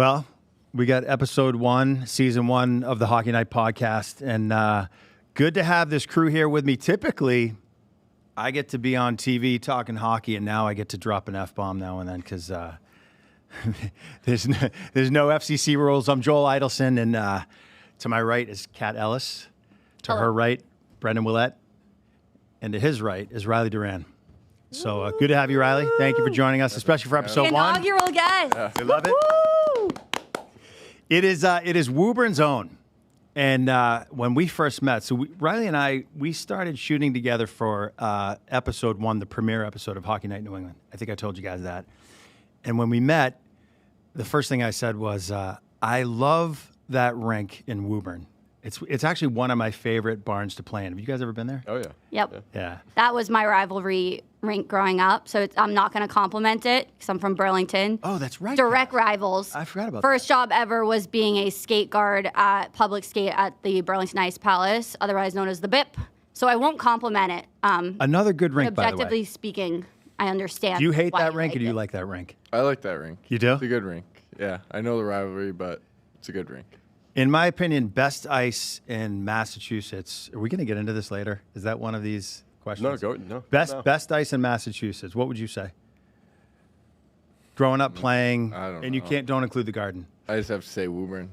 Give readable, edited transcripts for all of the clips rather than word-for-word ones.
Well, we got episode 1, season 1 of the Hockey Night podcast, and good to have this crew here with me. Typically, I get to be on TV talking hockey, and now I get to drop an F-bomb now and then because there's no FCC rules. I'm Joel Idelson, and to my right is Kat Ellis. To her right, Brendan Willett. And to his right is Riley Duran. So good to have you, Riley. Thank you for joining us, especially for episode 1. Inaugural guest. We love it. It is Wooburn's own. And when we first met, so Riley and I, we started shooting together for episode 1, the premiere episode of Hockey Night New England. I think I told you guys that. And when we met, the first thing I said was, I love that rink in Woburn. It's actually one of my favorite barns to play in. Have you guys ever been there? Oh, yeah. Yep. Yeah. That was my rivalry rink growing up, so I'm not going to compliment it because I'm from Burlington. Oh, that's right. Direct rivals. I forgot about First job ever was being a skate guard at public skate at the Burlington Ice Palace, otherwise known as the BIP. So I won't compliment it. Another good rink, by the way. Objectively speaking, I understand. Do you hate why that rink, or do you it. like that rink? I like that rink. You do? It's a good rink. Yeah, I know the rivalry, but it's a good rink. In my opinion, best ice in Massachusetts. Are we going to get into this later? Is that one of these questions? No. Best ice in Massachusetts. What would you say? Growing up playing, I don't and you know. don't include the Garden. I just have to say Woburn.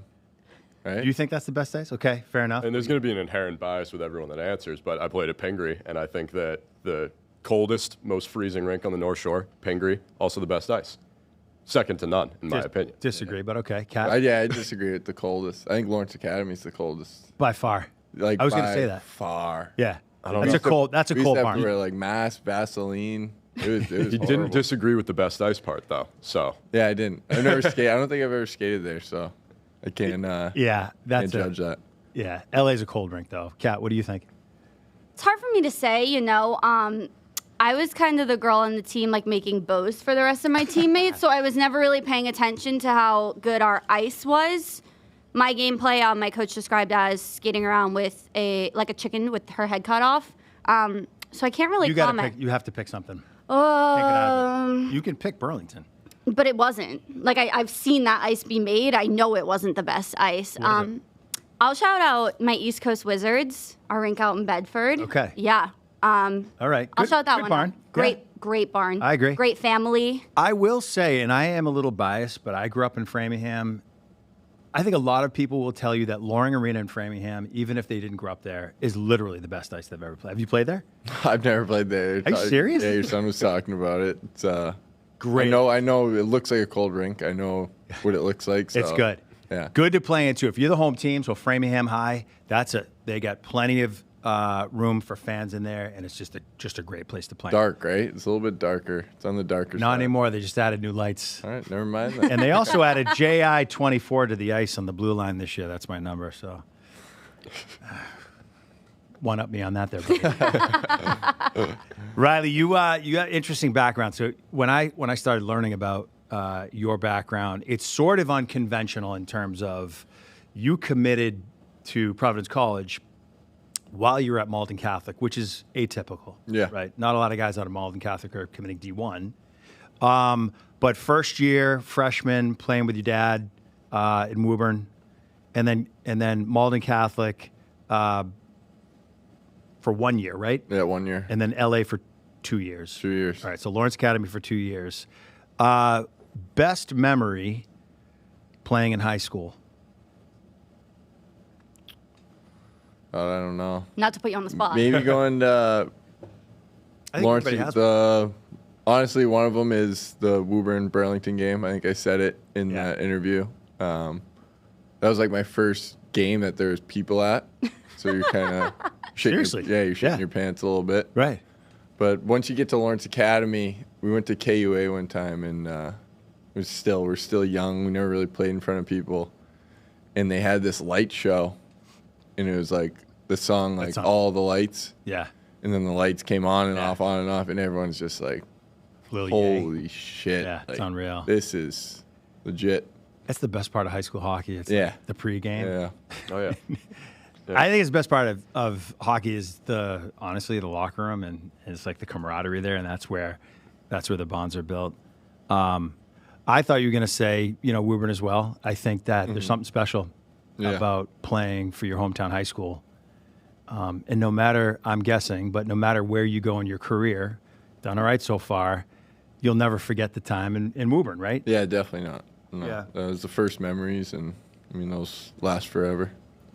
Right? Do you think that's the best ice? Okay, fair enough. And there's going to be an inherent bias with everyone that answers, but I played at Pingree, and I think that the coldest, most freezing rink on the North Shore, Pingree, also the best ice. Second to none, in my opinion. Disagree, but okay. Kat? I disagree with the coldest. I think Lawrence Academy is the coldest. By far. Like I was going to by say that. Far. Yeah. don't That's know. a We used cold to have barn. to wear like mask, Vaseline. It was You horrible. didn't disagree with the best ice part, though. So Yeah, I didn't. I've never skated. I don't think I've ever skated there, so I can't. Yeah, that's can't judge that. Yeah, LA's a cold rink though. Kat, what do you think? It's hard for me to say, I was kind of the girl on the team, like making bows for the rest of my teammates, so I was never really paying attention to how good our ice was. My gameplay, my coach described as skating around with like a chicken with her head cut off. So I can't really comment. You have to pick something. Pick it out of it. You can pick Burlington. But it wasn't. Like I've seen that ice be made. I know it wasn't the best ice. What is it? I'll shout out my East Coast Wizards, our rink out in Bedford. Okay. Yeah. All right. I'll shout that good one barn. out. Yeah. Great barn. I agree. Great family. I will say, and I am a little biased, but I grew up in Framingham. I think a lot of people will tell you that Loring Arena in Framingham, even if they didn't grow up there, is literally the best ice they've ever played. Have you played there? I've never played there. Are you serious? Yeah, your son was talking about it. It's Great. I know. It looks like a cold rink. I know what it looks like. So, It's good. Yeah. Good to play into. If you're the home team, so Framingham High, they got plenty of room for fans in there, and it's just a great place to play. Dark, right? It's a little bit darker. It's on the darker side. Not anymore. They just added new lights. All right, never mind that. And they also added JI-24 to the ice on the blue line this year. That's my number. So one up me on that there, buddy. Riley, you got interesting background. So when I started learning about your background, it's sort of unconventional in terms of you committed to Providence College while you were at Malden Catholic, which is atypical. Yeah. Right. Not a lot of guys out of Malden Catholic are committing D1. But first year, freshman, playing with your dad in Woburn, and then Malden Catholic for 1 year, right? Yeah, 1 year. And then LA for 2 years. 2 years. All right, so Lawrence Academy for 2 years. Best memory playing in high school. I don't know. Not to put you on the spot. Maybe going to I think Lawrence. everybody has Honestly, one of them is the Woburn Burlington game. I think I said it in Yeah. that interview. That was like my first game that there was people at. So you're kind of Seriously? you're shitting Yeah. your pants a little bit. Right. But once you get to Lawrence Academy, we went to KUA one time, and we're still young. We never really played in front of people, and they had this light show, and it was like the song like song. All the Lights, Yeah. and then the lights came on and Yeah. off, on and off, and everyone's just like, Lil Yay. holy shit! Yeah, it's like, unreal. This is legit. That's the best part of high school hockey. It's Yeah. the pregame. Yeah. Oh, yeah. I think it's the best part of hockey is honestly the locker room, and it's like the camaraderie there, and that's where the bonds are built. I thought you were going to say, Woburn as well. I think that there's something special about playing for your hometown high school. And no matter, I'm guessing, but no matter where you go in your career, done all right so far, you'll never forget the time in Woburn, right? Yeah, definitely not. No. Yeah. That was the first memories, and those last forever.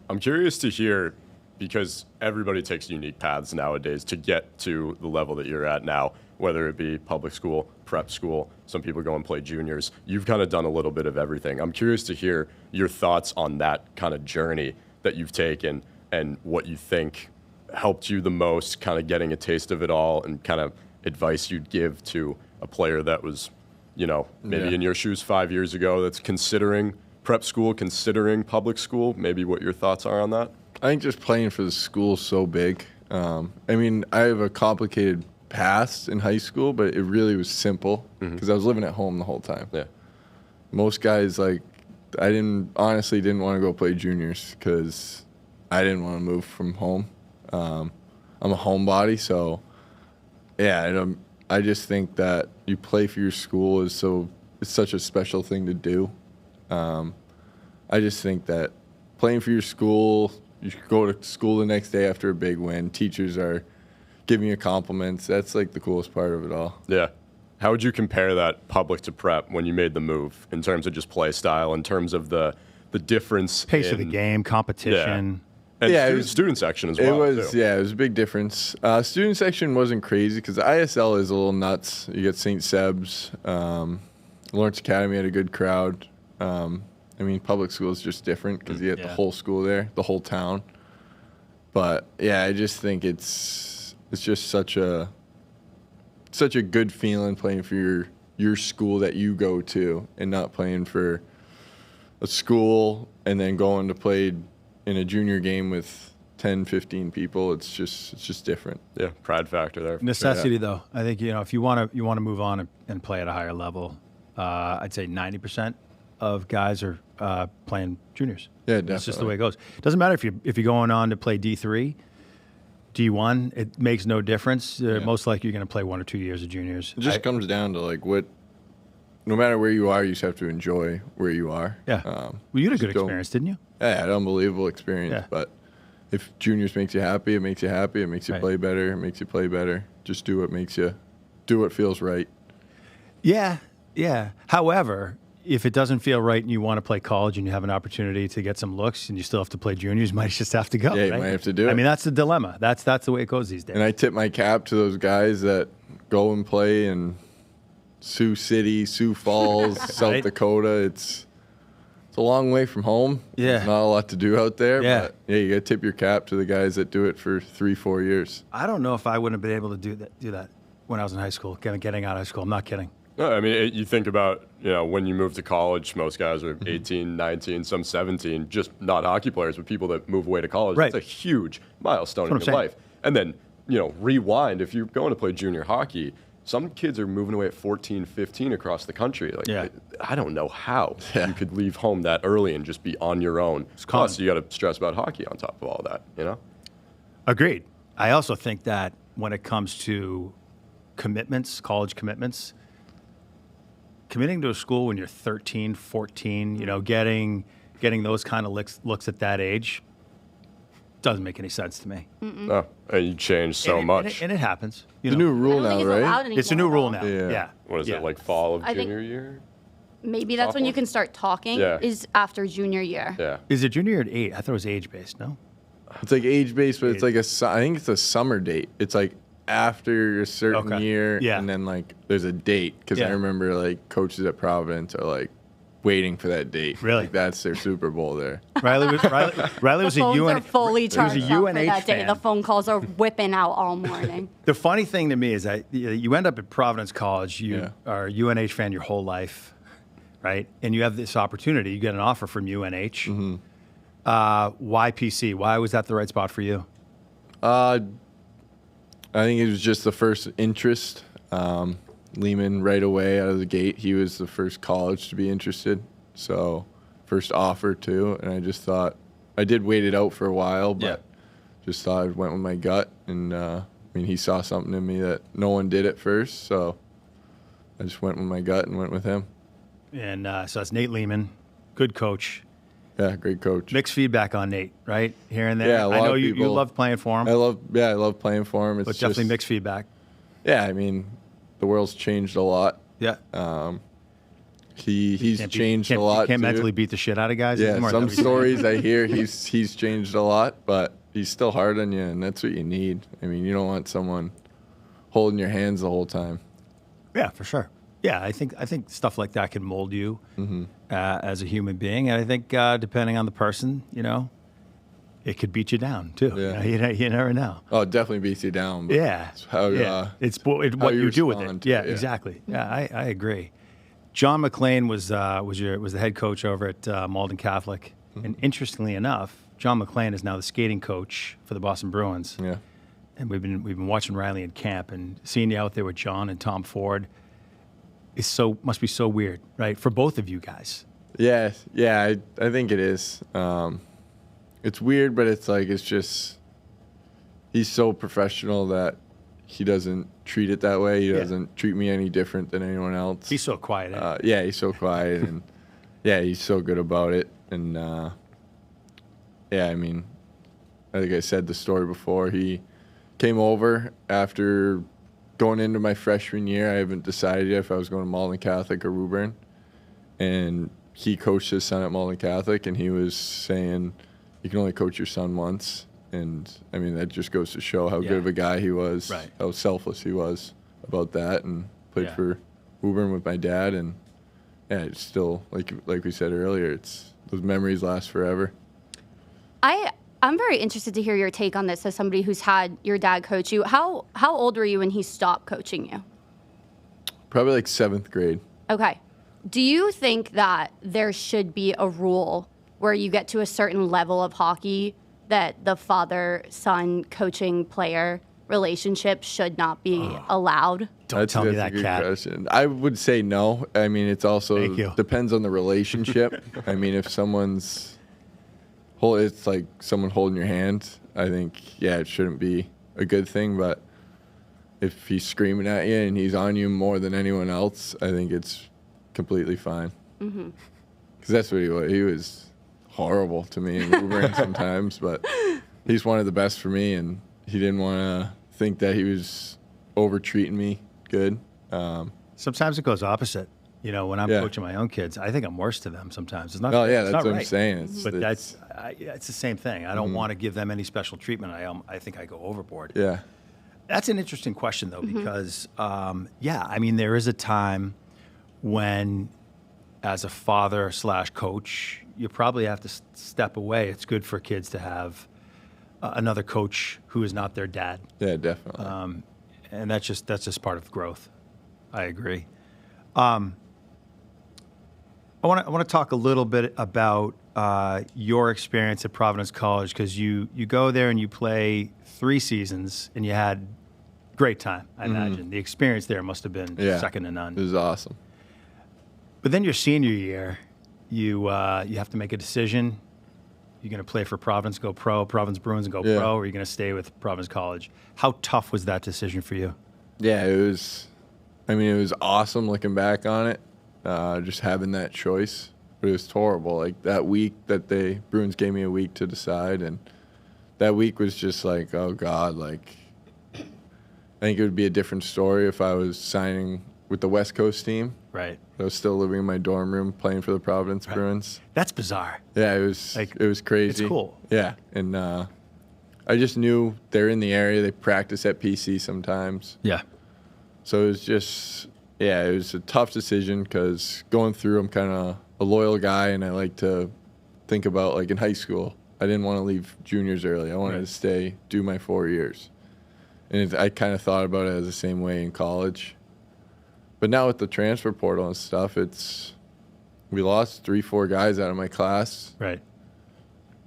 I'm curious to hear, because everybody takes unique paths nowadays to get to the level that you're at now, whether it be public school, prep school, some people go and play juniors. You've kind of done a little bit of everything. I'm curious to hear your thoughts on that kind of journey that you've taken and what you think helped you the most, kind of getting a taste of it all, and kind of advice you'd give to a player that was, maybe in your shoes 5 years ago that's considering prep school, considering public school, maybe what your thoughts are on that? I think just playing for the school is so big. I have a complicated past in high school, but it really was simple because I was living at home the whole time. Yeah. Most guys, I honestly didn't want to go play juniors because I didn't want to move from home. I'm a homebody, so I just think that you play for your school it's such a special thing to do. I just think that playing for your school, you go to school the next day after a big win, teachers are giving you compliments. That's the coolest part of it all. Yeah. How would you compare that public to prep when you made the move in terms of just play style, in terms of the difference? Pace of the game, competition. Yeah. And student section as well. It was a big difference. Student section wasn't crazy because the ISL is a little nuts. You get St. Seb's. Lawrence Academy had a good crowd. Public school is just different because you get the whole school there, the whole town. But I just think it's just such a good feeling playing for your school that you go to, and not playing for a school and then going to play in a junior game with 10, 15 people. It's just different. Yeah, pride factor there. Necessity, though. I think if you want to move on and play at a higher level, I'd say 90% of guys are playing juniors. Yeah, definitely. It's just the way it goes. It doesn't matter if you're going on to play D3, D1. It makes no difference. Most likely you're going to play 1 or 2 years of juniors. It just comes down to no matter where you are, you just have to enjoy where you are. Yeah. Well, you had a good experience, didn't you? Yeah, I had an unbelievable experience. Yeah. But if juniors makes you happy, it makes you happy. It makes you play better. It makes you play better. Just do what feels right. Yeah. Yeah. However, if it doesn't feel right and you want to play college and you have an opportunity to get some looks and you still have to play juniors, you might just have to go. Yeah, you might have to do it. That's the dilemma. That's the way it goes these days. And I tip my cap to those guys that go and play in Sioux City, Sioux Falls, South Dakota. It's a long way from home. Yeah. There's not a lot to do out there. Yeah. But you got to tip your cap to the guys that do it for 3-4 years. I don't know if I wouldn't have been able to do that when I was in high school, getting out of high school. I'm not kidding. No, you think about, when you move to college, most guys are 18, 19, some 17, just not hockey players, but people that move away to college. Right. It's a huge milestone in your life. And then, rewind, if you're going to play junior hockey, some kids are moving away at 14, 15 across the country. I don't know how you could leave home that early and just be on your own. Plus, you got to stress about hockey on top of all that, Agreed. I also think that when it comes to commitments, college commitments, committing to a school when you're 13, 14, getting those kind of looks at that age doesn't make any sense to me. No, you change so much. And it happens. It's a new rule now, right? It's a new rule now. Yeah. What is it, fall of junior year? Maybe that's when you can start talking, is after junior year. Yeah. Is it junior year at 8? I thought it was age-based, no? It's age-based, but it's I think it's a summer date. It's after a certain year, and then there's a date. Because I remember coaches at Providence are waiting for that date. Really? That's their Super Bowl there. Riley was a UNH. Are fully charged up for that day. fan. The phone calls are whipping out all morning. The funny thing to me is that you end up at Providence College. You are a UNH fan your whole life, right? And you have this opportunity. You get an offer from UNH. Mm-hmm. Why PC? Why was that the right spot for you? I think it was just the first interest. Lehman right away out of the gate, he was the first college to be interested. So first offer too. And I just thought, I did wait it out for a while, but just thought I went with my gut. And he saw something in me that no one did at first. So I just went with my gut and went with him. And so that's Nate Lehman, good coach. Yeah, great coach. Mixed feedback on Nate, right? Here and there. Yeah, a lot I know of you people- loved playing for him. I love playing for him. It's But definitely just, mixed feedback. Yeah, I mean, the world's changed a lot. Yeah. He's Can't changed can't, a lot. Can't too. mentally beat the shit out of guys Yeah, anymore. some Is that what you're saying? stories I hear, he's changed a lot, but he's still hard on you, and that's what you need. I mean, you don't want someone holding your hands the whole time. Yeah, for sure. Yeah, I think stuff like that can mold you as a human being, and I think depending on the person, it could beat you down too. Yeah. You never know. Oh, it definitely beats you down. But Yeah, it's how, it's what how you do with respond it. to Yeah, it, yeah. exactly. Yeah, I agree. John McClain was the head coach over at Malden Catholic, and interestingly enough, John McClain is now the skating coach for the Boston Bruins. Yeah. And we've been watching Riley in camp, and seeing you out there with John and Tom Ford must be so weird, right, for both of you guys. Yeah, I think it is. It's weird, but it's just he's so professional that he doesn't treat it that way. He doesn't treat me any different than anyone else. He's so quiet. Eh? Yeah, he's so quiet, and he's so good about it. And I mean, I think I said the story before. He came over after going into my freshman year. I haven't decided yet if I was going to Malden Catholic or Woburn, and he coached his son at Malden Catholic, and he was saying, you can only coach your son once. And, I mean, that just goes to show how good of a guy he was, Right. how selfless he was about that, and played Yeah. for Woburn with my dad. And, it's still, like we said earlier, those memories last forever. I'm very interested to hear your take on this as somebody who's had your dad coach you. How old were you when he stopped coaching you? Probably like 7th grade. Okay. Do you think that there should be a rule where you get to a certain level of hockey that the father-son coaching player relationship should not be allowed? Don't tell me That's a that, good Cat. question. I would say no. I mean, it's also Thank you. depends on the relationship. I mean, if it's like someone holding your hand, I think, it shouldn't be a good thing. But if he's screaming at you and he's on you more than anyone else, I think it's completely fine. Because that's what he was. He was horrible to me in Woburn sometimes, but he's one of the best for me, and he didn't want to think that he was over-treating me good. Sometimes it goes opposite. When I'm Yeah. coaching my own kids, I think I'm worse to them sometimes. It's not. Oh, yeah, it's that's not what right. I'm saying. But it's the same thing. I don't want to give them any special treatment. I think I go overboard. Yeah. That's an interesting question, though, because, I mean, there is a time when, as a father/coach, you probably have to step away. It's good for kids to have another coach who is not their dad, Yeah, definitely. and that's just part of growth. I agree. I want to talk a little bit about your experience at Providence College, because you go there and you play 3 seasons and you had great time. I imagine the experience there must have been second to none. It was awesome. But then your senior year, you have to make a decision. You're going to play for Providence, go pro, Providence Bruins, and go Yeah. pro, or you're going to stay with Providence College. How tough was that decision for you? Yeah, it was. I mean, it was awesome looking back on it, just having that choice. But it was horrible. Like that week that Bruins gave me a week to decide, and that week was just like, oh God, like I think it would be a different story if I was signing with the West Coast team. Right. I was still living in my dorm room playing for the Providence Bruins. That's bizarre. Yeah, it was crazy. It's cool. Yeah, and I just knew they're in the area. They practice at PC sometimes. Yeah. So it was just, it was a tough decision because going through, I'm kind of a loyal guy, and I like to think about, like in high school, I didn't want to leave juniors early. I wanted to stay, do my 4 years. And I kind of thought about it as the same way in college. But now with the transfer portal and stuff, we lost 3-4 guys out of my class Right.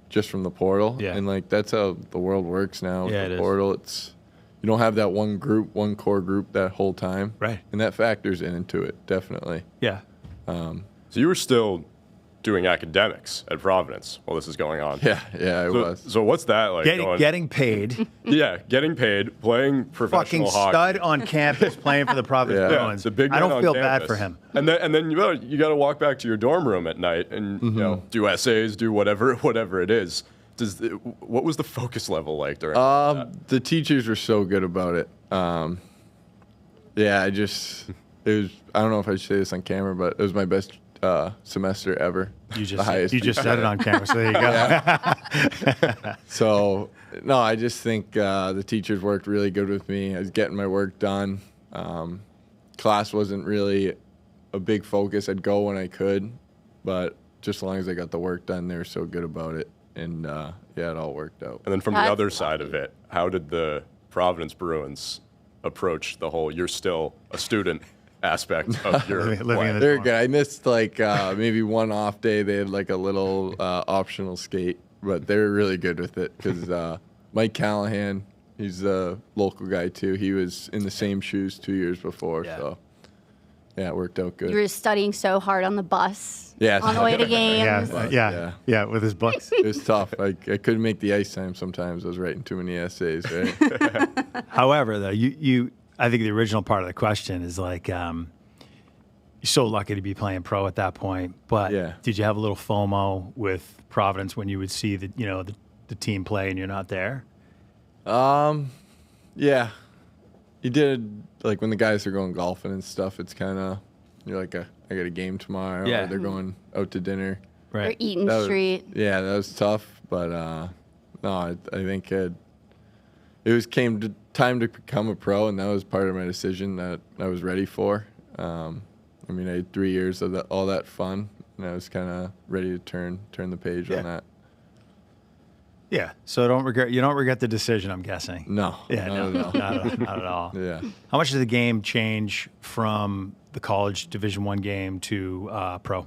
just from the portal. Yeah. And like that's how the world works now with Yeah, the it is. portal. You don't have that one core group that whole time. Right. And that factors into it, definitely. Yeah. So you were still doing academics at Providence while this is going on. Yeah, it was. So what's that like? Getting paid. Yeah, getting paid, playing professional fucking hockey. stud on campus playing for the Providence Bruins. The big I man don't on feel campus. bad for him. And then you got to walk back to your dorm room at night and do essays, do whatever it is. What was the focus level like during that? The teachers were so good about it. It was, I don't know if I should say this on camera, but it was my best semester ever. You just said it on camera, so there you go. So, no, I just think the teachers worked really good with me. I was getting my work done. Class wasn't really a big focus. I'd go when I could, but just as long as I got the work done, they were so good about it. And, it all worked out. And then from the other side of it, how did the Providence Bruins approach the whole you're still a student aspect of your living in the They're good. I missed maybe one off day. They had a little optional skate, but they were really good with it because Mike Callahan, he's a local guy too. He was in the same shoes 2 years before, so it worked out good. You were studying so hard on the bus. Yeah, on the way to games. Yeah, with his books. It was tough. I couldn't make the ice time sometimes. I was writing too many essays, right? However, though, I think the original part of the question is you're so lucky to be playing pro at that point. But did you have a little FOMO with Providence when you would see the team play and you're not there? Yeah. You did, when the guys are going golfing and stuff, it's kind of, you're like, I got a game tomorrow. Yeah. Or they're going out to dinner. Or Eaton Street. Yeah, that was tough. But, no, I think it came to time to become a pro, and that was part of my decision that I was ready for. I had 3 years of all that fun, and I was kind of ready to turn the page on that. Yeah. So you don't regret the decision, I'm guessing. No. Yeah, not at all. Yeah. How much did the game change from the college Division I game to pro?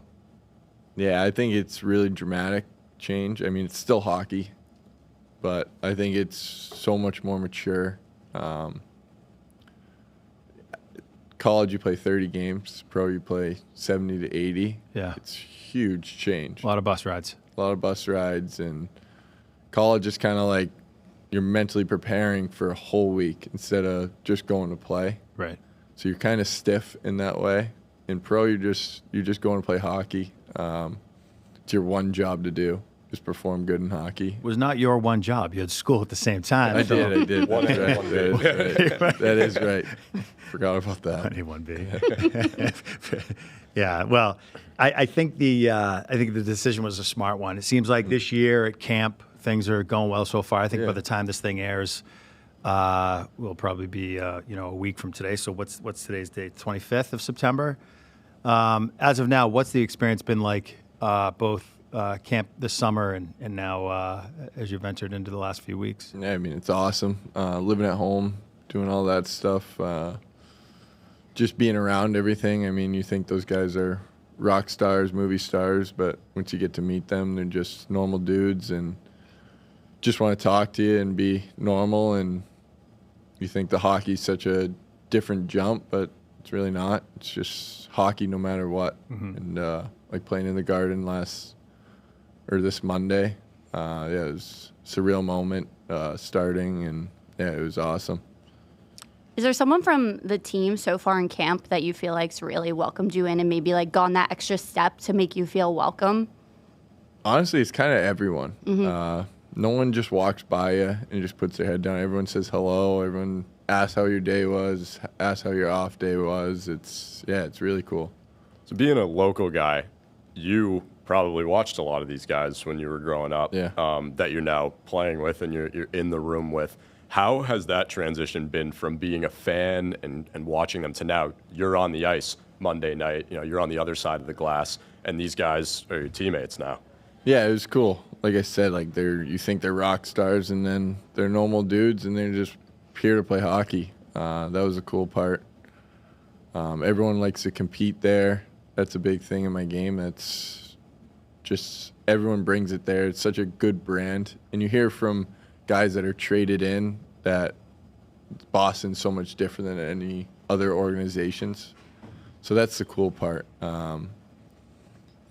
Yeah, I think it's really dramatic change. It's still hockey, but I think it's so much more mature. College, you play 30 games. Pro, you play 70 to 80. Yeah. It's huge change. A lot of bus rides. And college is kind of like you're mentally preparing for a whole week instead of just going to play. Right. So you're kind of stiff in that way. In pro, you're just going to play hockey. It's your one job to do. Just perform good in hockey. It was not your one job. You had school at the same time. I did. That is right. Forgot about that. 21B. Yeah. Well, I think the decision was a smart one. It seems like this year at camp things are going well so far. I think by the time this thing airs, we'll probably be a week from today. So what's today's date? 25th of September. As of now, what's the experience been like? Both camp this summer and now as you've entered into the last few weeks? Yeah, it's awesome. Living at home, doing all that stuff, just being around everything. You think those guys are rock stars, movie stars, but once you get to meet them, they're just normal dudes and just want to talk to you and be normal. And you think the hockey's such a different jump, but it's really not. It's just hockey no matter what. Mm-hmm. And like playing in the Garden this Monday, it was a surreal moment starting, and it was awesome. Is there someone from the team so far in camp that you feel like's really welcomed you in and maybe gone that extra step to make you feel welcome? Honestly, it's kind of everyone. Mm-hmm. No one just walks by you and just puts their head down. Everyone says hello. Everyone asks how your day was, asks how your off day was. It's really cool. So being a local guy, you probably watched a lot of these guys when you were growing up that you're now playing with and you're in the room with. How has that transition been from being a fan and watching them to now you're on the ice Monday night, you're on the other side of the glass, and these guys are your teammates now? Yeah, it was cool. Like I said, you think they're rock stars, and then they're normal dudes, and they're just here to play hockey. That was a cool part. Everyone likes to compete there. That's a big thing in my game. That's just everyone brings it there. It's such a good brand, and you hear from guys that are traded in that Boston's so much different than any other organizations. So that's the cool part.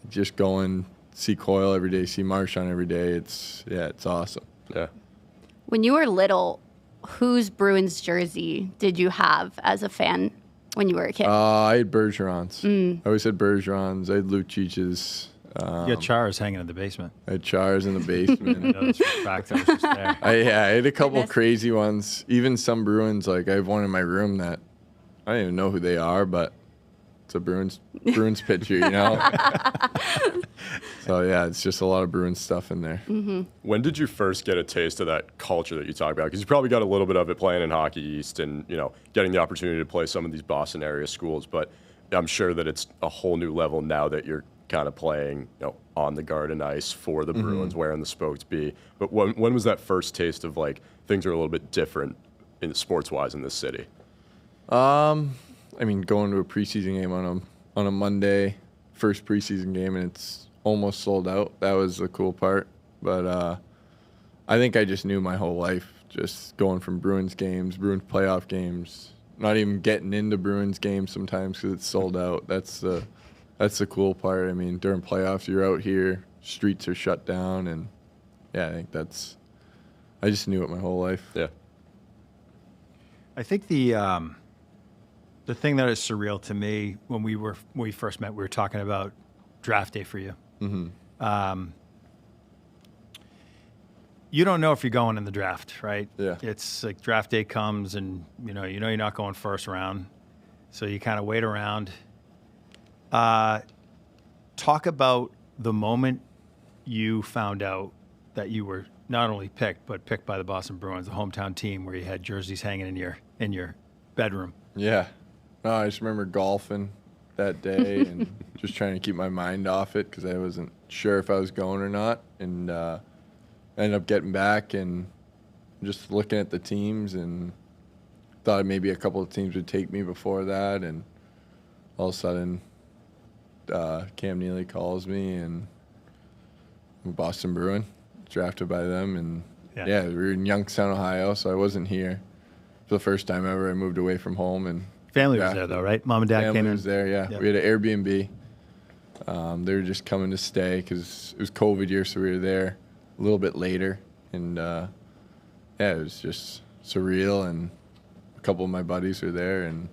Just going see Coyle every day, see Marchand every day. It's awesome. Yeah. When you were little, whose Bruins jersey did you have as a fan when you were a kid? I had Bergeron's. I always had Bergeron's. I had Lucic's. You got Chars hanging in the basement. I had Chars in the basement. I know that's for a fact. I was just there. I had a couple crazy ones. Even some Bruins, like I have one in my room that I don't even know who they are, but it's a Bruins picture, you know? So, yeah, it's just a lot of Bruins stuff in there. Mm-hmm. When did you first get a taste of that culture that you talk about? Because you probably got a little bit of it playing in Hockey East and, getting the opportunity to play some of these Boston area schools. But I'm sure that it's a whole new level now that you're kind of playing, on the Garden ice for the Bruins, wearing the Spokes B. But when was that first taste of, like, things are a little bit different in sports-wise in this city? Going to a preseason game on a Monday, first preseason game, and it's almost sold out. That was the cool part. But I think I just knew my whole life, just going from Bruins games, Bruins playoff games, not even getting into Bruins games sometimes because it's sold out. That's the cool part. During playoffs, you're out here, streets are shut down, and I think I just knew it my whole life. Yeah. I think the thing that is surreal to me when we first met, we were talking about draft day for you. Mm-hmm. You don't know if you're going in the draft, right? Yeah. It's like draft day comes and you're not going first round, so you kind of wait around. Talk about the moment you found out that you were not only picked, but picked by the Boston Bruins, the hometown team, where you had jerseys hanging in your bedroom. Yeah. No, I just remember golfing that day and just trying to keep my mind off it because I wasn't sure if I was going or not. And I ended up getting back and just looking at the teams and thought maybe a couple of teams would take me before that. And all of a sudden, Cam Neely calls me and I'm a Boston Bruin, drafted by them. And we were in Youngstown, Ohio, so I wasn't here. For the first time ever, I moved away from home and family was there though, right? Mom and dad came in. Family was there, yeah. We had an Airbnb. They were just coming to stay because it was COVID year, so we were there a little bit later. And it was just surreal. And a couple of my buddies were there, and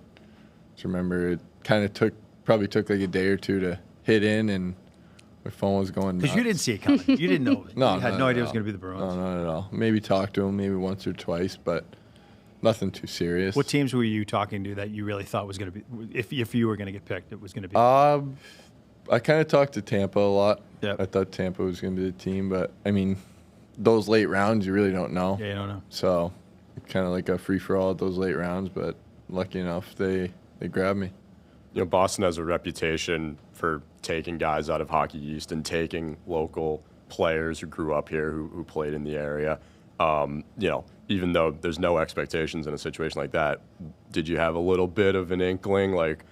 just remember it kind of probably took like a day or two to hit in, and my phone was going nuts. Because you didn't see it coming. You didn't know. No, you had no idea it was going to be the Bruins. No, not at all. Maybe talked to them maybe once or twice, but nothing too serious. What teams were you talking to that you really thought was going to be, if you were going to get picked, it was going to be? I kind of talked to Tampa a lot. Yep. I thought Tampa was going to be the team, but those late rounds, you really don't know. Yeah, you don't know. So kind of like a free-for-all at those late rounds, but lucky enough, they grabbed me. Boston has a reputation for taking guys out of Hockey East and taking local players who grew up here, who played in the area. Even though there's no expectations in a situation like that, did you have a little bit of an inkling, like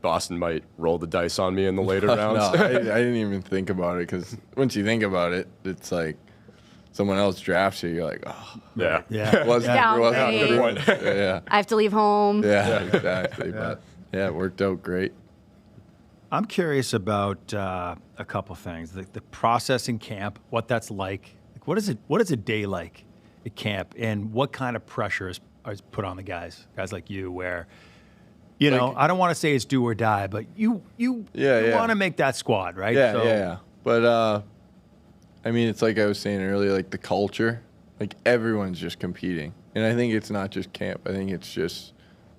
Boston might roll the dice on me in the later rounds? No, I didn't even think about it because once you think about it, it's like someone else drafts you, you're like, oh. Yeah. It wasn't Good point. Yeah. I have to leave home. Yeah, exactly. But it worked out great. I'm curious about a couple things, the process in camp, what that's like. What is a day like at camp, and what kind of pressure is put on the guys like you, where I don't want to say it's do or die, but you want to make that squad, right? Yeah. But it's like I was saying earlier, like the culture, like everyone's just competing, and I think it's not just camp. I think it's just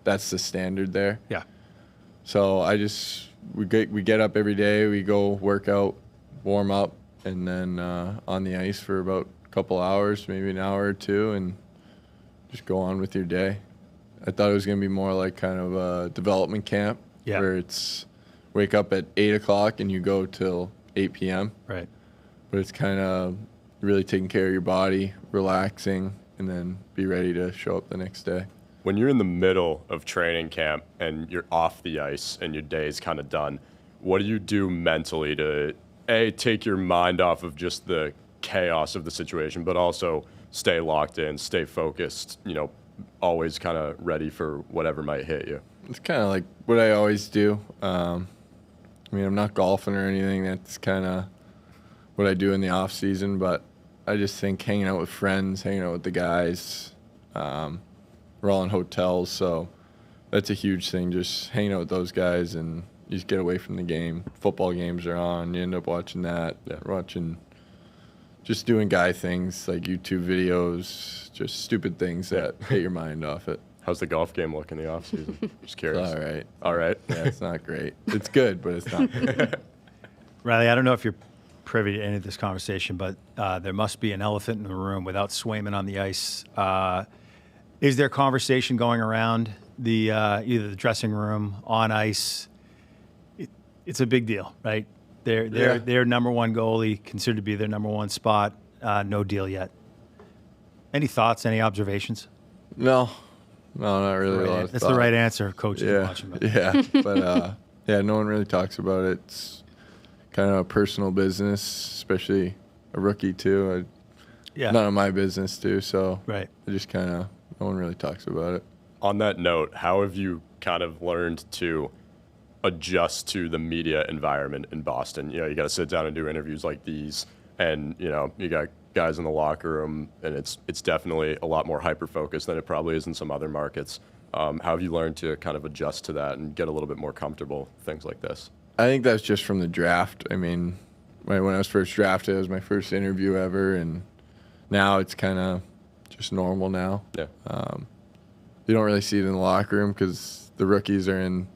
that's the standard there. Yeah. So we get up every day, we go work out, warm up, and then on the ice for about a couple hours, maybe an hour or two, and just go on with your day. I thought it was going to be more like kind of a development camp where it's wake up at 8 o'clock and you go till 8 p.m. Right. But it's kind of really taking care of your body, relaxing, and then be ready to show up the next day. When you're in the middle of training camp and you're off the ice and your day's kind of done, what do you do mentally to, A, take your mind off of just the chaos of the situation, but also stay locked in, stay focused, always kind of ready for whatever might hit you? It's kind of like what I always do. I'm not golfing or anything. That's kind of what I do in the off season, but I just think hanging out with friends, hanging out with the guys, we're all in hotels, so that's a huge thing, just hanging out with those guys and you just get away from the game. Football games are on, you end up watching that, just doing guy things like YouTube videos, just stupid things that take your mind off it. How's the golf game look in the off season? Just curious. All right. All right. Yeah, it's not great. It's good, but it's not. Riley, I don't know if you're privy to any of this conversation, but there must be an elephant in the room without Swayman on the ice. Is there conversation going around the either the dressing room, on ice? It's a big deal, right? Their number one goalie, considered to be their number one spot. No deal yet. Any thoughts? Any observations? No, not really. That's the right answer, coach. Yeah, but no one really talks about it. It's kind of a personal business, especially a rookie too. None of my business too. So right, I just kind of no one really talks about it. On that note, how have you kind of learned to adjust to the media environment in Boston? You know, you got to sit down and do interviews like these, and you know, you got guys in the locker room, and it's definitely a lot more hyper focused than it probably is in some other markets. How have you learned to kind of adjust to that and get a little bit more comfortable with things like this? I think that's just from the draft. I mean, when I was first drafted, it was my first interview ever, and now it's kind of just normal now. Yeah. You don't really see it in the locker room because the rookies are in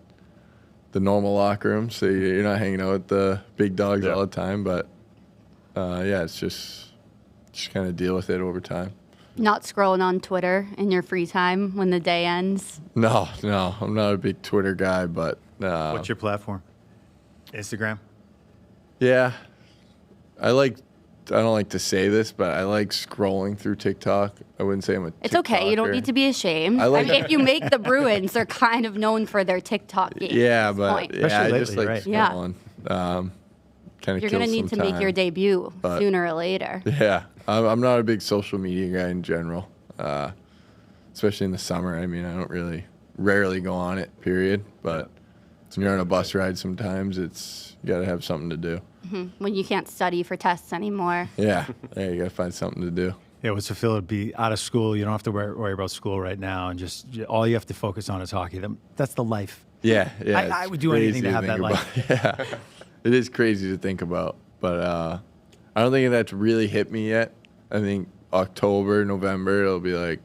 the normal locker room, so you're not hanging out with the big dogs all the time. But it's just kind of deal with it over time. Not scrolling on Twitter in your free time when the day ends? No, I'm not a big Twitter guy, but what's your platform? Instagram? Yeah. I don't like to say this, but I like scrolling through TikTok. I wouldn't say I'm a TikToker. It's okay. You don't need to be ashamed. I mean, if you make the Bruins, they're kind of known for their TikTok games. Yeah, but I just like scrolling. You're going to need to make your debut sooner or later. Yeah. I'm not a big social media guy in general, especially in the summer. I mean, I don't rarely go on it, period. But when you're on a bus ride sometimes, you got to have something to do. Mm-hmm. When you can't study for tests anymore. Yeah. You got to find something to do. Yeah, what's the feel to be out of school? You don't have to worry about school right now, and just all you have to focus on is hockey. That's the life. Yeah. I would do anything to have that life. Yeah. It is crazy to think about, but I don't think that's really hit me yet. I think October, November, it'll be like,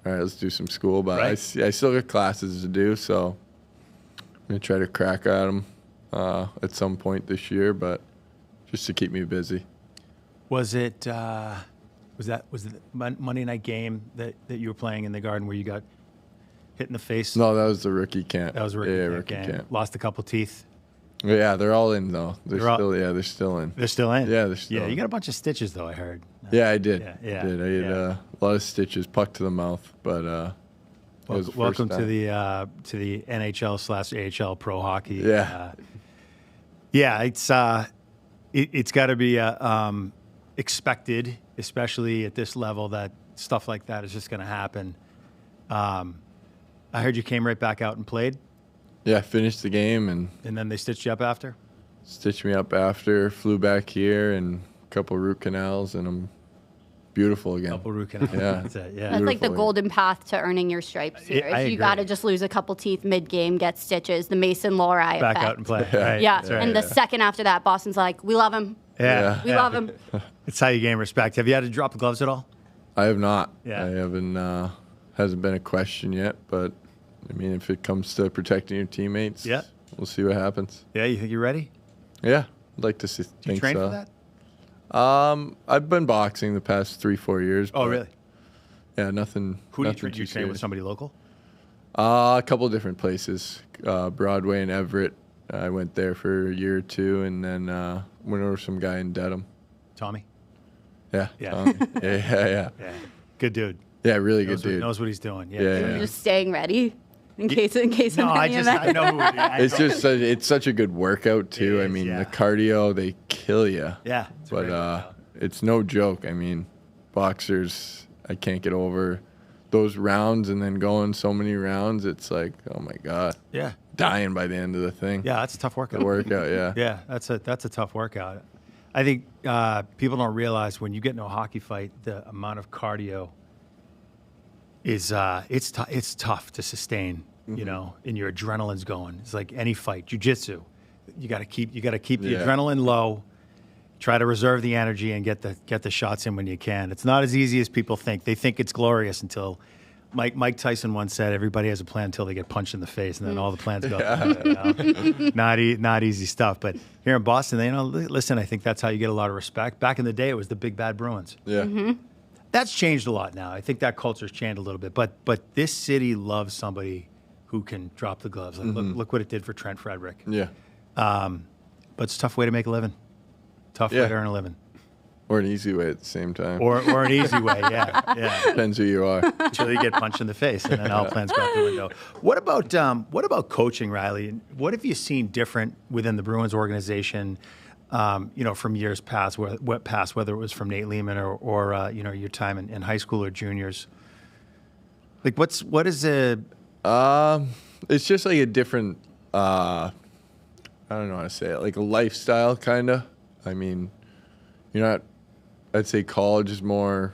all right, let's do some school. But I still got classes to do, so I'm going to try to crack at them at some point this year, but just to keep me busy. Was it was it Monday night game that you were playing in the Garden where you got hit in the face? No, that was the rookie camp. That was rookie camp. Lost a couple teeth. Yeah, they're all in though. They're still in. They're still in. Yeah, they're still. Yeah, in. You got a bunch of stitches though. I heard. Yeah, I did. Yeah. I had a lot of stitches, puck to the mouth, but. Welcome to the NHL/AHL pro hockey. Yeah. It's got to be expected, especially at this level, that stuff like that is just going to happen. I heard you came right back out and played. Yeah, finished the game and then they stitched you up after. Stitched me up after. Flew back here and a couple root canals, and I'm beautiful again. Couple root canals. Yeah, That's it. Yeah, that's like the golden path to earning your stripes here. I If you got to just lose a couple teeth mid-game, get stitches, the Mason Lohrei back effect. out and play. Yeah. Right. Yeah, That's right. and the second after that, Boston's like, we love him. Yeah. We love him. It's how you gain respect. Have you had to drop the gloves at all? I have not. Yeah. I haven't. Hasn't been a question yet, but I mean, if it comes to protecting your teammates, we'll see what happens. Yeah, you think you're ready? Yeah, I'd like to think so. Do you train for that? I've been boxing the past 3-4 years. Oh, really? Yeah, nothing. Who nothing do you train with? Somebody local? A couple different places, Broadway and Everett. I went there for a year or two, and then went over some guy in Dedham. Tommy? Yeah. Yeah. Yeah. Good dude. Yeah, really good dude. Knows what he's doing. Yeah. Just staying ready in case No, of any I know who it is. It's just it's such a good workout too. It I is, mean, yeah. the cardio, they kill you. Yeah. But it's no joke. I mean, boxers, I can't get over those rounds and then going so many rounds. It's like, oh my God. Yeah. Dying by the end of the thing. Yeah, that's a tough workout. The workout, yeah. Yeah, that's a tough workout. I think people don't realize when you get into a hockey fight, the amount of cardio is it's tough to sustain. You know, and your adrenaline's going. It's like any fight, jiu-jitsu. You got to keep the adrenaline low. Try to reserve the energy and get the shots in when you can. It's not as easy as people think. They think it's glorious until Mike Tyson once said, everybody has a plan until they get punched in the face, and then all the plans go. Not easy stuff. But here in Boston, listen, I think that's how you get a lot of respect. Back in the day, it was the big bad Bruins. Yeah. That's changed a lot now. I think that culture's changed a little bit. But this city loves somebody who can drop the gloves. Like, look what it did for Trent Frederick. Yeah. But it's a tough way to make a living. Tough way to earn a living. Or an easy way at the same time. Or an easy way, yeah. Depends who you are. Until you get punched in the face, and then all plans go out the window. What about coaching, Riley? What have you seen different within the Bruins organization? From years past, whether it was from Nate Lehman or your time in high school or juniors. Like, what is it? It's just like a different. I don't know how to say it. Like a lifestyle, kind of. I mean, you're not. I'd say college is more.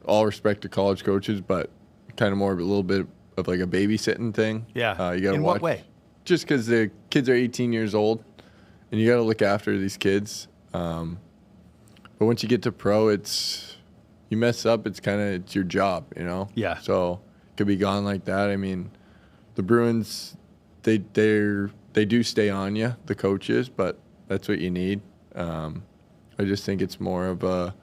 All respect to college coaches, but kind of more of a little bit of like a babysitting thing. Yeah. You got to watch. In what way? Just because the kids are 18 years old, and you got to look after these kids. But once you get to pro, you mess up. It's your job, you know. Yeah. So it could be gone like that. I mean, the Bruins, they do stay on you, the coaches, but that's what you need. I just think it's more of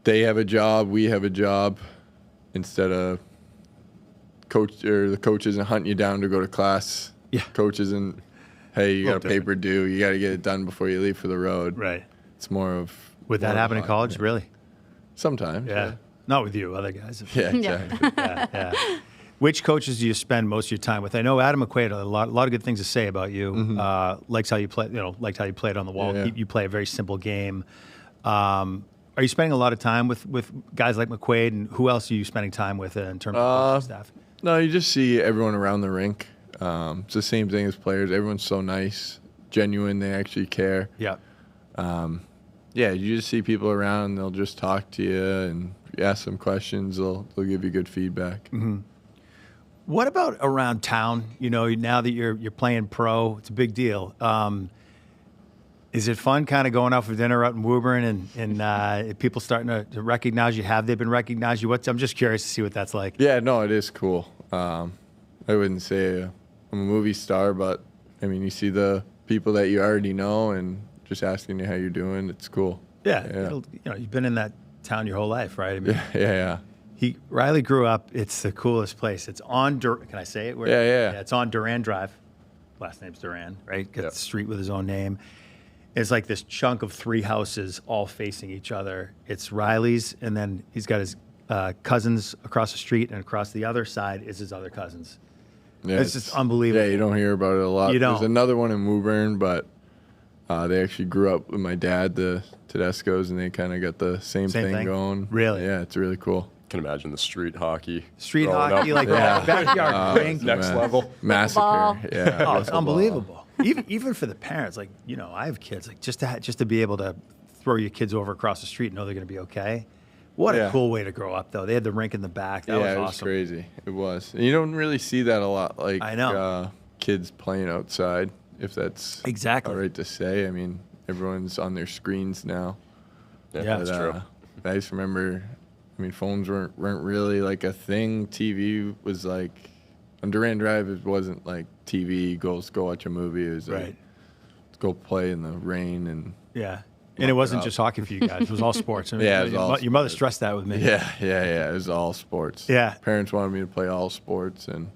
they have a job, we have a job, instead of the coach isn't hunting you down to go to class. Yeah. Coach isn't, hey, you got a paper due, you got to get it done before you leave for the road. Right. It's more of. Would that happen in college? Really? Sometimes. Yeah. Not with you, other guys. Yeah, exactly. Yeah. Which coaches do you spend most of your time with? I know Adam McQuaid had a lot of good things to say about you. Likes how you play. Liked how you played on the wall. Yeah. You play a very simple game. Are you spending a lot of time with guys like McQuaid, and who else are you spending time with in terms of coaching staff? No, you just see everyone around the rink. It's the same thing as players. Everyone's so nice, genuine. They actually care. Yeah. You just see people around. They'll just talk to you, and if you ask them questions, they'll give you good feedback. Mm-hmm. What about around town? You know, now that you're playing pro, it's a big deal. Is it fun kind of going out for dinner out in Woburn and people starting to recognize you? Have they been recognized you? I'm just curious to see what that's like. Yeah, no, it is cool. I wouldn't say I'm a movie star, but I mean, you see the people that you already know and just asking you how you're doing. It's cool. Yeah. You've been in that town your whole life, right? I mean, yeah. Riley grew up. It's the coolest place. It's on. Can I say it? Yeah. It's on Duran Drive. Last name's Duran, right? Got the street with his own name. It's like this chunk of 3 houses all facing each other. It's Riley's, and then he's got his cousins across the street, and across the other side is his other cousins. Yeah, it's just unbelievable. Yeah, you don't hear about it a lot. You don't. There's another one in Woburn, but they actually grew up with my dad, the Tedescos, and they kind of got the same thing going. Really? Yeah, it's really cool. Can imagine the street hockey. Like backyard rink. Next level. Massacre. Yeah. Oh, it's unbelievable. Even for the parents, like, I have kids, like just to be able to throw your kids over across the street and know they're going to be okay. What a cool way to grow up, though. They had the rink in the back. That was awesome. It was crazy. It was. And you don't really see that a lot, like I know. Kids playing outside, if that's exactly all right to say. I mean, everyone's on their screens now. Yeah, that's true. I just remember, phones weren't really like a thing. TV was like, on Duran Drive, it wasn't like TV, go watch a movie. It was like, let's go play in the rain. And it wasn't just hockey for you guys. It was all sports. It was all your mother stressed that with me. Yeah. It was all sports. Yeah. Parents wanted me to play all sports, and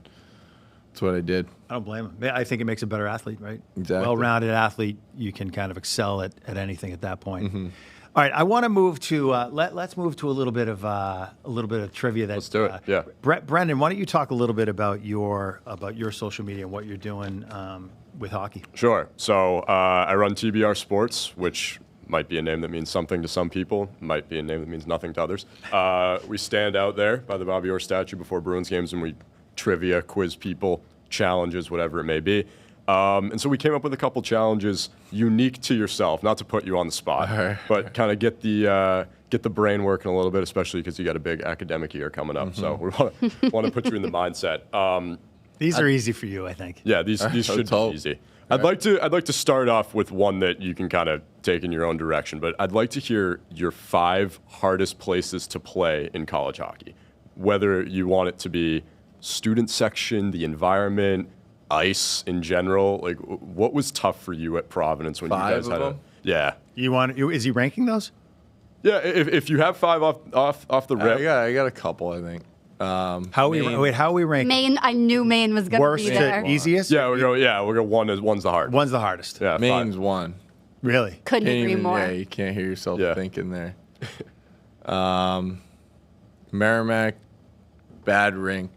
that's what I did. I don't blame them. I think it makes a better athlete, right? Exactly. Well-rounded athlete, you can kind of excel at anything at that point. Mm-hmm. All right, I want to move to let's move to a little bit of trivia. Let's do it. Yeah. Brendan, why don't you talk a little bit about your social media and what you're doing with hockey? Sure. So I run TBR Sports, which might be a name that means something to some people, might be a name that means nothing to others. We stand out there by the Bobby Orr statue before Bruins games, and we trivia, quiz people, challenges, whatever it may be. And so we came up with a couple challenges unique to yourself, not to put you on the spot, but kind of get the brain working a little bit, especially because you got a big academic year coming up. So we want to put you in the mindset. These are easy for you, I think. Yeah, these should be easy. I'd like to start off with one that you can kind of take in your own direction, but I'd like to hear your 5 hardest places to play in college hockey. Whether you want it to be student section, the environment, ice in general, like what was tough for you at Providence when 5 you guys of had them? Is he ranking those? Yeah, if you have 5 off the rip. I got a couple, I think. How are we ranking? Maine, I knew Maine was going to Worst be there. to easiest? We'll go one's the hard. One's the hardest. Yeah, Maine's 5. 1. Really? Couldn't agree more. Yeah, you can't hear yourself Yeah. thinking there. Merrimack, bad rink,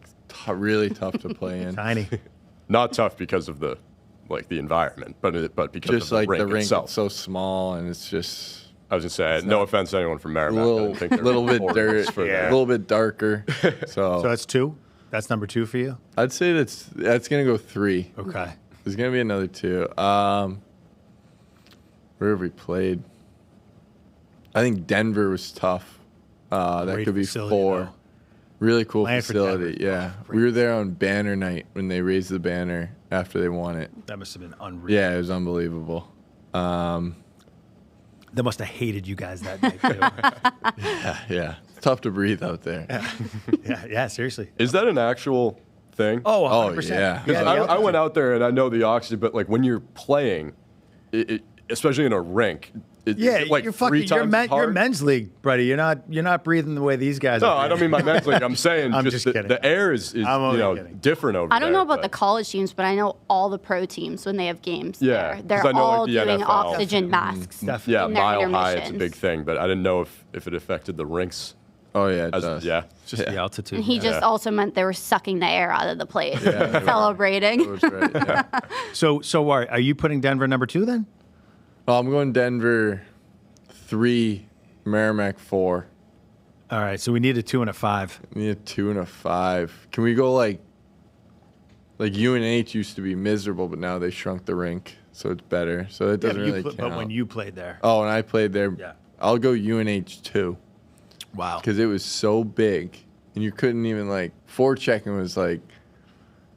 really tough to play in. Tiny. Not tough because of the environment, but because Just of like the rink the rink, itself. it's so small, and it's just I was gonna say, no offense to anyone from a Merrimack. I didn't think they were little bit horrors dirt, for a that. little bit darker. So So that's 2? That's number 2 for you? I'd say that's gonna go 3. Okay. There's gonna be another 2. Where have we played? I think Denver was tough. That Great could be facility, 4. though. Really cool Playing for facility. Denver. Yeah, Great we were there on banner night when they raised the banner after they won it. That must have been unreal. Yeah, it was unbelievable. They must have hated you guys that day, too. Yeah, it's tough to breathe out there. yeah, seriously. Is that an actual thing? Oh, Oh, 100%. yeah. 'Cause I went out there and I know the oxygen, but like when you're playing, especially in a rink, Yeah, it's like you're 3 fucking. times as You're hard. men's league, buddy. You're not breathing the way these guys. No, are I don't mean my men's league. I'm saying I'm just just kidding. the air is I'm only kidding. different over there. I don't know about the but- college teams, but I know all the pro teams when they have games Yeah, there. 'cause They're I know, like, all the doing NFL. oxygen masks. Definitely. Yeah, in their mile high, it's a intermissions. big thing, but I didn't know if it affected the rinks. Oh yeah, it As, does. yeah. It's just the altitude. And he just Yeah. also meant they were sucking the air out of the plate, Yeah, they were. celebrating. That was right. Yeah. So are you putting Denver number 2 then? Well, I'm going Denver 3, Merrimack 4. All right. So we need a 2 and a 5. I need a 2 and a 5. Can we go like UNH used to be miserable, but now they shrunk the rink, so it's better. So it doesn't really count. But when you played there. Oh, when I played there, Yeah. I'll go UNH 2 Wow. because it was so big, and you couldn't even forechecking was like.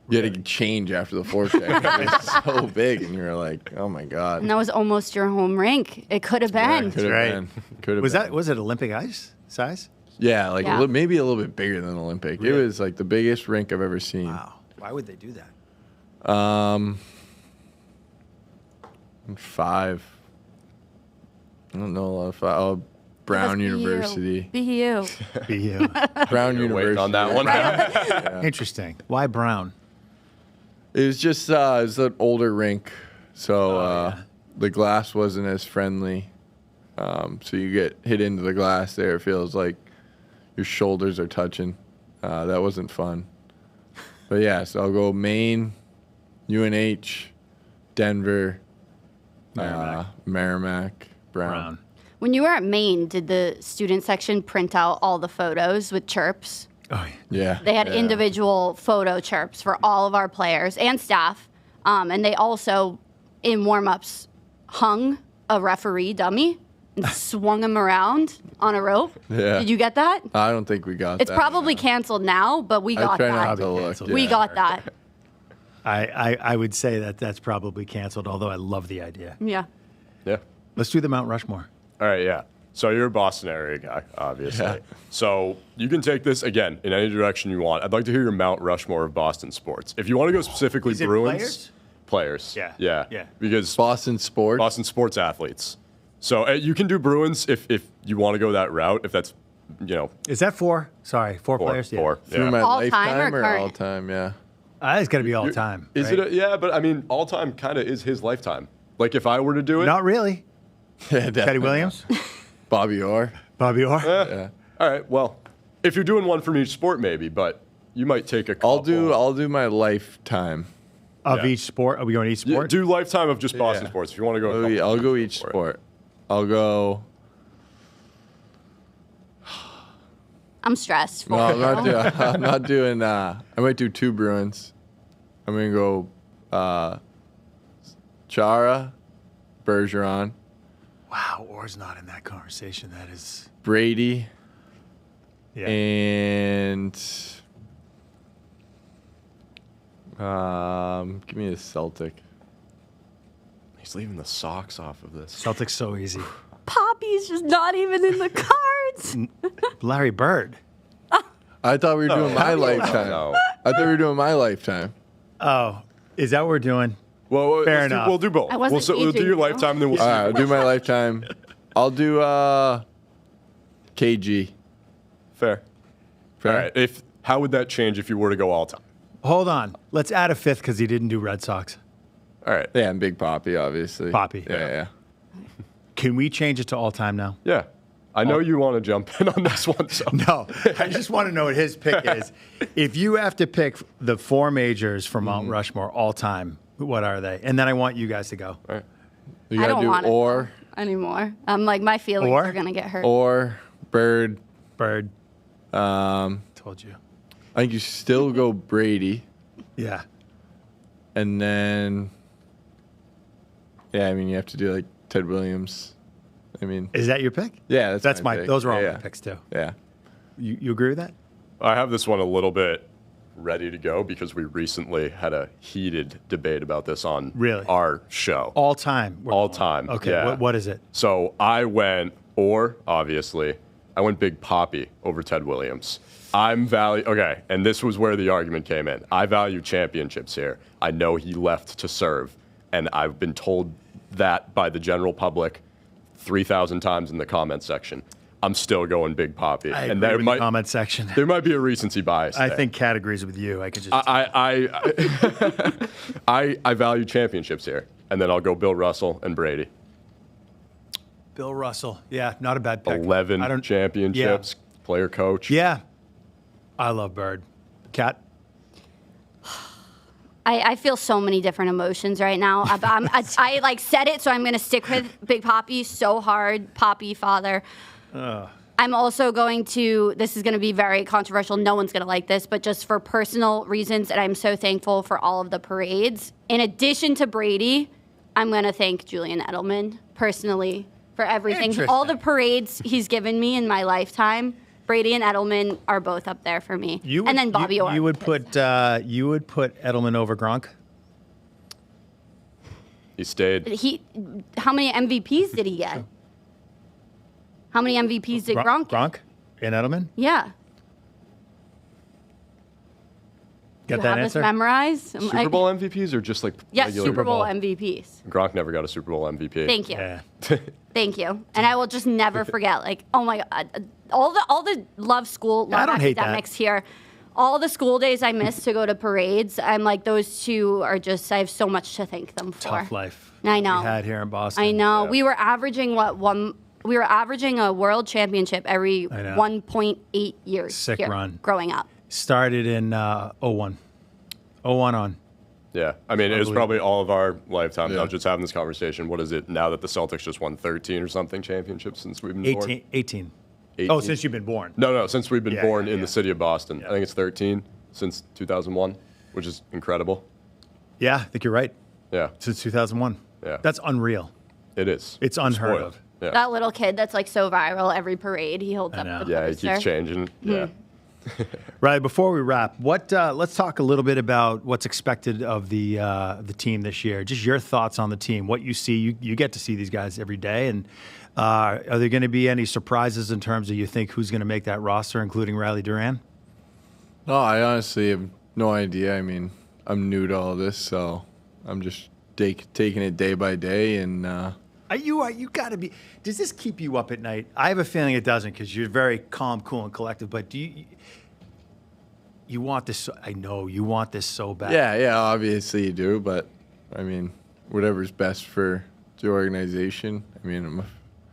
You had to change after the forecheck. It was so big, and you were like, "Oh my god!" And that was almost your home rink. It could have been. Could have right. been. Could have been. Was it Olympic ice size? Yeah, like Yeah. maybe a little bit bigger than Olympic. Really? It was like the biggest rink I've ever seen. Wow. Why would they do that? 5. I don't know a lot of 5. Oh, Brown University. BU. BU. Brown You're University. waiting on that one. Interesting. Why Brown? It was just it was an older rink, so yeah. the glass wasn't as friendly. So you get hit into the glass there. It feels like your shoulders are touching. That wasn't fun. But yeah, so I'll go Maine, UNH, Denver, Merrimack, Brown. When you were at Maine, did the student section print out all the photos with chirps? Oh, Yeah. They had yeah. individual photo chirps for all of our players and staff. And they also, in warm-ups, hung a referee dummy and swung him around on a rope. Yeah. Did you get that? I don't think we got It's that. probably canceled now, but we I got try not that. to look. Canceled. We yeah. got that. I would say that's probably canceled, although I love the idea. Yeah. Yeah. Let's do the Mount Rushmore. All right, yeah. So you're a Boston area guy, obviously. Yeah. So you can take this, again, in any direction you want. I'd like to hear your Mount Rushmore of Boston sports. If you want to go specifically Is it Bruins. Players? Yeah. Yeah. Yeah. Because Boston sports. Boston sports athletes. So you can do Bruins if you want to go that route, if that's, Is that 4? Sorry, 4 players? Yeah. 4. Through Yeah. my All time lifetime or or current? all time, yeah. It's got to be all time. Is right? it? Yeah, but I mean, all time kind of is his lifetime. Like if I were to do it. Not really. Yeah, Teddy Williams? Bobby Orr. Bobby Orr? Yeah. All right. Well, if you're doing one from each sport, maybe, but you might take a couple. I'll do my lifetime. Of Yeah. each sport? Are we going each Yeah, sport? do lifetime of just Boston Yeah. sports. If you want to go, a couple I'll go for each it. sport. I'll go. I'm stressed. No, I'm not doing. I'm not doing. I might do 2 Bruins. I'm gonna go Chara, Bergeron, Wow, Orr's not in that conversation. That is. Brady, Yeah. and give me a Celtic. He's leaving the socks off of this. Celtics so easy. Poppy's just not even in the cards. Larry Bird. I thought we were doing my lifetime. No. I thought we were doing my lifetime. Oh, is that what we're doing? Well, Fair let's enough. We'll do both. I wasn't We'll do aging, your though. lifetime, and then we'll All see. right, I'll do my lifetime. I'll do KG. Fair. All right. How would that change if you were to go all time? Hold on. Let's add a fifth because he didn't do Red Sox. All right. Yeah, and Big Poppy, obviously. Poppy. Yeah. Can we change it to all time now? Yeah. I know you want to jump in on this one. So. No. I just want to know what his pick is. If you have to pick the 4 majors from Mount Rushmore all time, what are they? And then I want you guys to go. All right. You I gotta don't do want or, it anymore. I'm like, my feelings Or? are going to get hurt. or, Bird. Bird. Told you. I think you still go Brady. Yeah. And then, yeah, I mean, you have to do like Ted Williams. I mean, Is that your pick? yeah, That's my. pick. Those are all yeah, my picks too. Yeah. You agree with that? I have this one a little bit ready to go because we recently had a heated debate about this on Really? our show. All time. we're All going. time, Okay. yeah. What is it? So I went, obviously, I went Big Poppy over Ted Williams. Okay, and this was where the argument came in. I value championships here. I know he left to serve, and I've been told that by the general public 3,000 times in the comment section. I'm still going Big Poppy. I and agree with the comment section. there might be a recency bias I there. think categories with you. I could just. I value championships here, and then I'll go Bill Russell and Brady. Bill Russell. Yeah, not a bad pick. 11 championships, player coach. Yeah. I love Bird. Cat. I feel so many different emotions right now. I like said it, so I'm going to stick with Big Poppy so hard. Poppy, father. I'm also going to, this is going to be very controversial. No one's going to like this, but just for personal reasons, and I'm so thankful for all of the parades. In addition to Brady, I'm going to thank Julian Edelman personally for everything. Interesting. All the parades he's given me in my lifetime. Brady and Edelman are both up there for me. And then Bobby Orr. You would put Edelman over Gronk? He stayed. How many MVPs did he get? How many MVPs did Gronk get? Gronk and Edelman? Yeah. Got You that have answer? this memorized? Super Bowl MVPs or just like Yes, regular? Super Bowl Bowl. MVPs. Gronk never got a Super Bowl MVP. Thank you. Yeah. Thank you. And I will just never forget. Like, oh my God, all the love school, I love don't hate that. academics here. All the school days I missed to go to parades. I'm like, those two are just. I have so much to thank them for. Tough life. I know. We had here in Boston. I know. Yeah. We were averaging We were averaging a world championship every I know. 1.8 years. Sick here, run. growing up. Started in 01. 01 on. Yeah, I mean, it was Unbelievable. probably all of our lifetimes. Yeah. I was just having this conversation. What is it now that the Celtics just won 13 or something championships since we've been born? 18. 18. Oh, since you've been born. No, since we've been Yeah, born yeah, in yeah. the city of Boston. Yeah. I think it's 13 since 2001, which is incredible. Yeah, I think you're right. Yeah, Since 2001. Yeah. That's unreal. it is. It's unheard Spoiled. of. Yeah, That little kid that's like so viral every parade. He holds I up know. the yeah, he poster. keeps changing. Yeah. Right, before we wrap, let's talk a little bit about what's expected of the team this year. Just your thoughts on the team, what you see. You get to see these guys every day, and are there going to be any surprises in terms of you think who's going to make that roster, including Riley Duran? No, I honestly have no idea. I mean, I'm new to all this, so I'm just taking it day by day. And You got to be. Does this keep you up at night? I have a feeling it doesn't because you're very calm, cool, and collective. But do you want this? I know you want this so bad. yeah, obviously you do. But I mean, whatever's best for the organization. I mean, I'm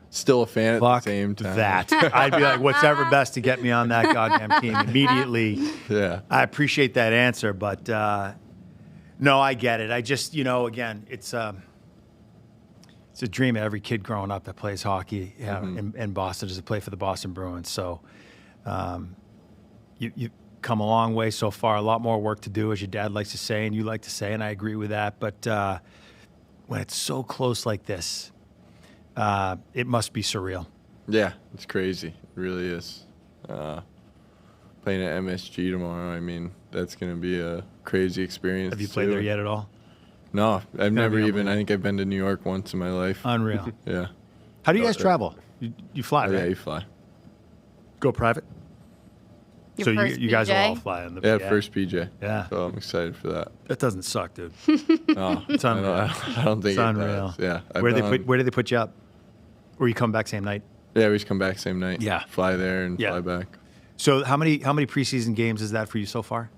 still a fan Fuck at the same time. that. I'd be like, whatever best to get me on that goddamn team immediately. Yeah. I appreciate that answer, but no, I get it. I just, again, it's a dream of every kid growing up that plays hockey in Boston is to play for the Boston Bruins. So you've come a long way so far. A lot more work to do, as your dad likes to say and you like to say, and I agree with that. But when it's so close like this, it must be surreal. Yeah, it's crazy. It really is. Playing at MSG tomorrow, I mean, that's going to be a crazy experience. Have you played there yet at all? No, I've never be even. I think I've been to New York once in my life. Unreal. Yeah. How do you guys travel? You fly, right? Yeah, you fly. Go private? Your So first you guys will PJ? all fly on the Yeah, first PJ. Yeah. So I'm excited for that. That doesn't suck, dude. No, It's unreal. I don't think It's unreal. it does. Yeah. Where do they put you up? Or you come back same night? Yeah, we just come back same night. Yeah. Fly there and Yeah. fly back. So how many preseason games is that for you so far?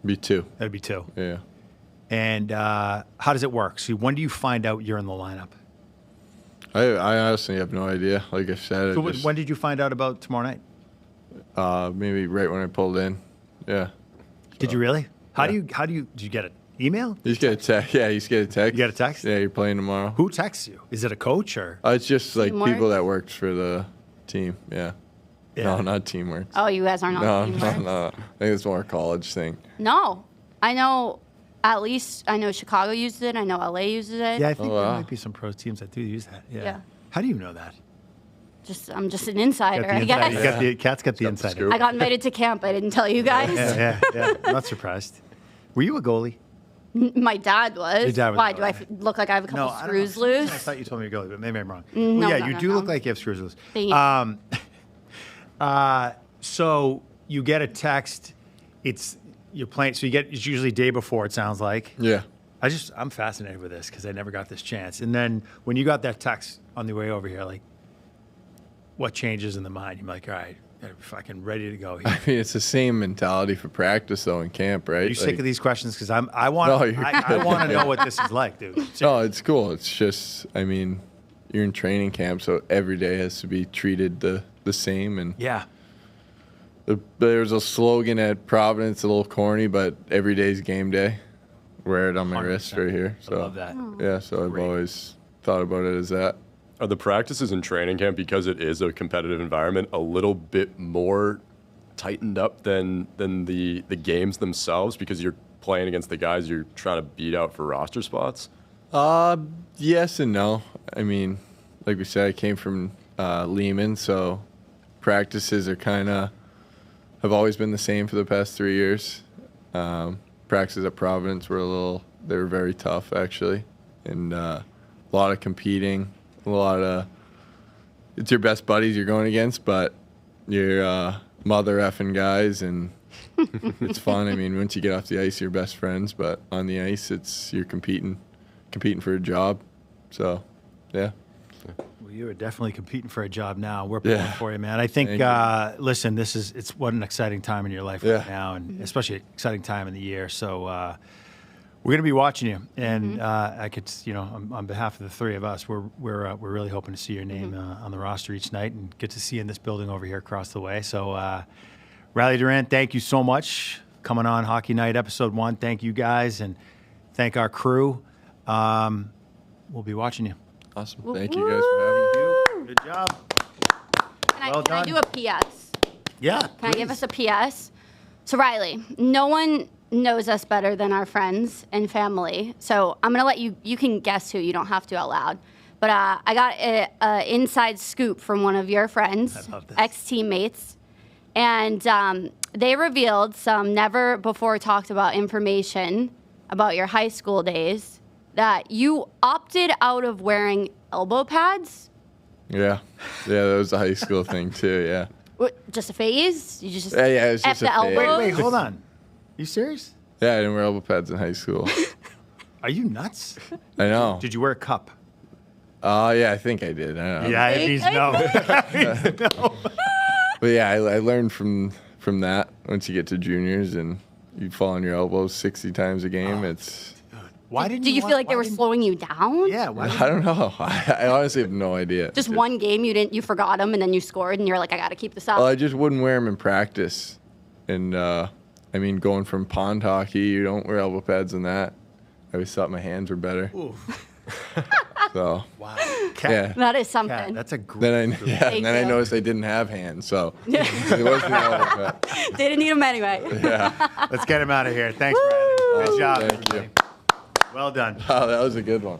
Be 2. That'd be 2. Yeah. And how does it work? So when do you find out you're in the lineup? I honestly have no idea. Like I said, So when did you find out about tomorrow night? maybe right when I pulled in. Yeah. Did you really? Yeah. Did you get an email? You just get a text. Yeah, you just get a text. You get a text? Yeah, you're playing tomorrow. Who texts you? Is it a coach or? It's just like Teamwork? people that worked for the team. Yeah. Yeah. No, not teamwork. Oh, you guys aren't No, on no, teamwork? no. I think it's more a college thing. No. I know, at least, I know Chicago uses it. I know LA uses it. Yeah, I think Oh, there wow. might be some pro teams that do use that. Yeah. Yeah. How do you know that? I'm just an insider, Got the I inside- guess. you got the Cat's got the Got the inside. scoop. I got invited to camp. I didn't tell you guys. Yeah. I'm not surprised. Were you a goalie? My dad was. Your dad was Why? a Do I goalie. look like I have a couple I don't screws know. I loose? thought you told me you were a goalie, but maybe I'm wrong. No, Well, yeah, no, you no, do no. look like you have screws loose. Thank you. So you get a text. You're playing. So it's usually day before. It sounds like. Yeah. I'm fascinated with this because I never got this chance. And then when you got that text on the way over here, like, what changes in the mind? You're like, all right, I'm fucking ready to go here. I mean, it's the same mentality for practice though in camp, right? Are you sick of these questions? Because I want No, you're I want to know what this is like, dude. No, it's cool. It's just, I mean, you're in training camp, so every day has to be treated the same. And Yeah. there's a slogan at Providence, a little corny, but every day's game day. Wear it on my wrist 100%. right here. I So love that. yeah, so I've Great. always thought about it as that. Are the practices in training camp, because it is a competitive environment, a little bit more tightened up than the games themselves because you're playing against the guys you're trying to beat out for roster spots? Yes and no. I mean, like we said, I came from Lehman, so practices have always been the same for the past 3 years. Practices at Providence they were very tough actually, and a lot of competing, it's your best buddies you're going against, but you're mother effing guys, and it's fun. I mean, once you get off the ice, you're best friends, but on the ice, you're competing for a job. So, yeah. Well, you are definitely competing for a job now. We're pulling Yeah. for you, man. I think, Thank listen, it's what an exciting time in your life Yeah. right now, and especially exciting time in the year. So we're going to be watching you, and I could, on behalf of the three of us, we're really hoping to see your name on the roster each night and get to see you in this building over here across the way. So, Riley Duran, thank you so much coming on Hockey Night Episode 1. Thank you guys, and thank our crew. We'll be watching you. Awesome. Thank you guys for having me. Good job. Well Can I done. do a PS? Yeah. Can I give us a PS? So, Riley, no one knows us better than our friends and family. So I'm going to let you can guess who. You don't have to out loud. But I got an inside scoop from one of your friends, I love this. ex-teammates. And they revealed some never before talked about information about your high school days, that you opted out of wearing elbow pads. Yeah. Yeah, that was a high school thing too, yeah. What, just a phase? You just Yeah, it was F just the a phase. elbows? Wait, hold on. You serious? Yeah, I didn't wear elbow pads in high school. Are you nuts? I know. Did you wear a cup? Yeah, I think I did. I don't know. Yeah, it means no. It means no. But yeah, I learned from that once you get to juniors and you fall on your elbows 60 times a game. It's Why didn't Do you feel like they were slowing you down? Yeah. Why I don't know. I honestly have no idea. Just one game you forgot them and then you scored and you're like, I got to keep this up. Well, I just wouldn't wear them in practice. And I mean, going from pond hockey, you don't wear elbow pads in that. I always thought my hands were better. Oof. So Wow. yeah. That is Cat, something. that's a great. Then I Thank I you. noticed I didn't have hands, so it wasn't elbow pad. They didn't need them anyway. Let's get him out of here. Thanks, Riley. Good job, Thank you. everybody. Well done. Oh, that was a good one.